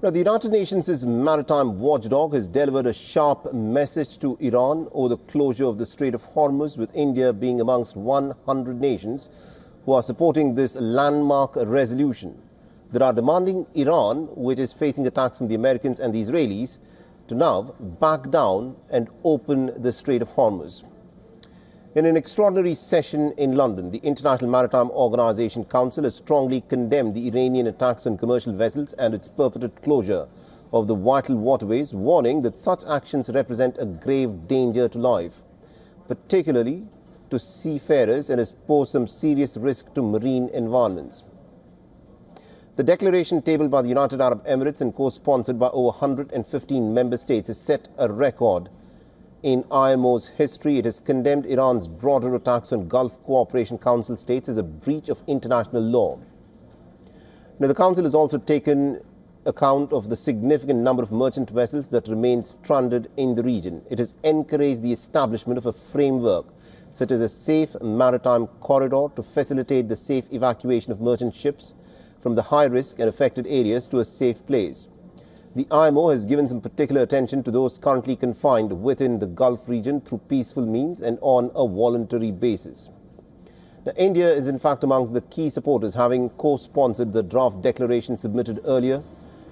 Now, the United Nations' maritime watchdog has delivered a sharp message to Iran over the closure of the Strait of Hormuz, with India being amongst 100 nations who are supporting this landmark resolution. They are demanding Iran, which is facing attacks from the Americans and the Israelis, to now back down and open the Strait of Hormuz. In an extraordinary session in London, the International Maritime Organization Council has strongly condemned the Iranian attacks on commercial vessels and its purported closure of the vital waterways, warning that such actions represent a grave danger to life, particularly to seafarers, and has posed some serious risk to marine environments. The declaration tabled by the United Arab Emirates and co-sponsored by over 115 member states has set a record in IMO's history. It has condemned Iran's broader attacks on Gulf Cooperation Council states as a breach of international law. Now, the Council has also taken account of the significant number of merchant vessels that remain stranded in the region. It has encouraged the establishment of a framework such as a safe maritime corridor to facilitate the safe evacuation of merchant ships from the high-risk and affected areas to a safe place. The IMO has given some particular attention to those currently confined within the Gulf region through peaceful means and on a voluntary basis. Now, India is in fact amongst the key supporters, having co-sponsored the draft declaration submitted earlier,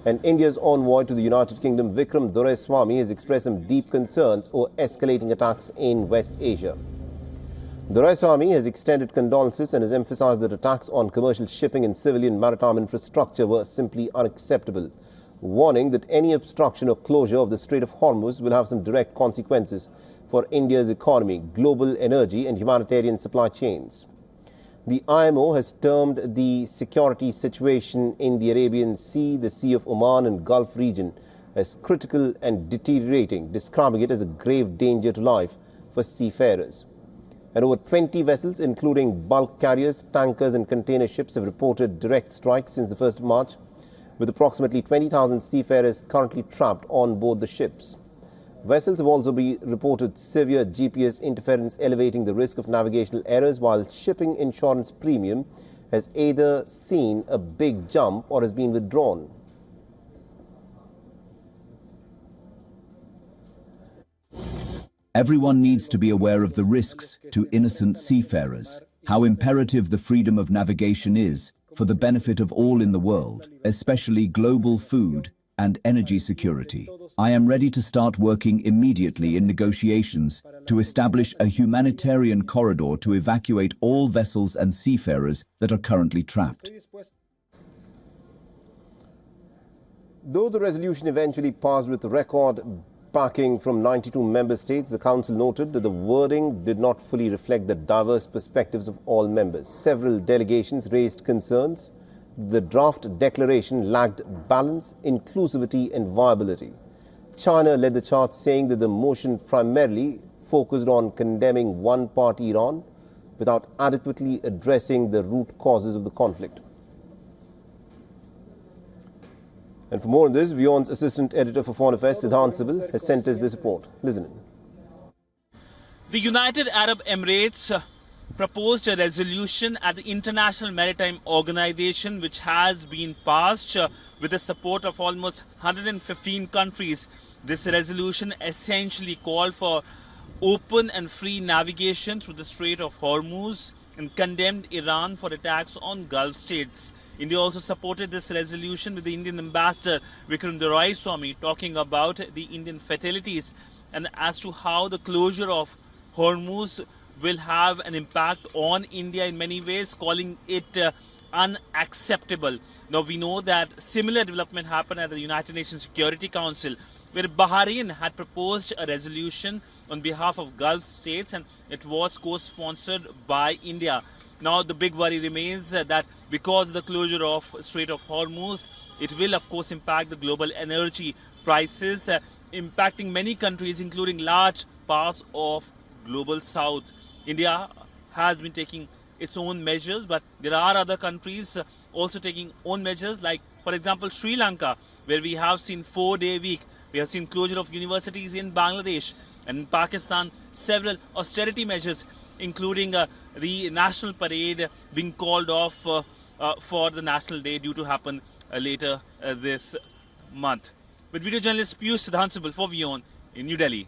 and India's envoy to the United Kingdom, Vikram Doraiswamy, has expressed some deep concerns over escalating attacks in West Asia. Doraiswamy has extended condolences and has emphasized that attacks on commercial shipping and civilian maritime infrastructure were simply unacceptable, warning that any obstruction or closure of the Strait of Hormuz will have some direct consequences for India's economy, global energy and humanitarian supply chains. The IMO has termed the security situation in the Arabian Sea, the Sea of Oman and Gulf region as critical and deteriorating, describing it as a grave danger to life for seafarers. And over 20 vessels, including bulk carriers, tankers and container ships, have reported direct strikes since the 1st of March, with approximately 20,000 seafarers currently trapped on board the ships. Vessels have also been reported severe GPS interference, elevating the risk of navigational errors, while shipping insurance premium has either seen a big jump or has been withdrawn. Everyone needs to be aware of the risks to innocent seafarers, how imperative the freedom of navigation is for the benefit of all in the world, especially global food and energy security. I am ready to start working immediately in negotiations to establish a humanitarian corridor to evacuate all vessels and seafarers that are currently trapped. Though the resolution eventually passed with record backing from 92 member states, the Council noted that the wording did not fully reflect the diverse perspectives of all members. Several delegations raised concerns the draft declaration lacked balance, inclusivity and viability. China led the charge, saying that the motion primarily focused on condemning one-party Iran without adequately addressing the root causes of the conflict. And for more on this, WION's Assistant Editor for Foreign Affairs, Siddhant Sibil, has sent us this report. Listen in. The United Arab Emirates proposed a resolution at the International Maritime Organization, which has been passed with the support of almost 115 countries. This resolution essentially called for open and free navigation through the Strait of Hormuz and condemned Iran for attacks on Gulf states. India also supported this resolution, with the Indian ambassador Vikram Doraiswamy talking about the Indian fatalities and as to how the closure of Hormuz will have an impact on India in many ways, calling it unacceptable. Now, we know that similar development happened at the United Nations Security Council, where Bahrain had proposed a resolution on behalf of Gulf states, and it was co-sponsored by India. Now, the big worry remains that because of the closure of Strait of Hormuz, it will, of course, impact the global energy prices, impacting many countries, including large parts of global south. India has been taking its own measures, but there are other countries also taking own measures, like, for example, Sri Lanka, where we have seen 4-day week. We have seen closure of universities in Bangladesh, and in Pakistan, several austerity measures, including the national parade being called off for the National Day, due to happen later this month. With video journalist Piyush Siddhansubal for WION in New Delhi.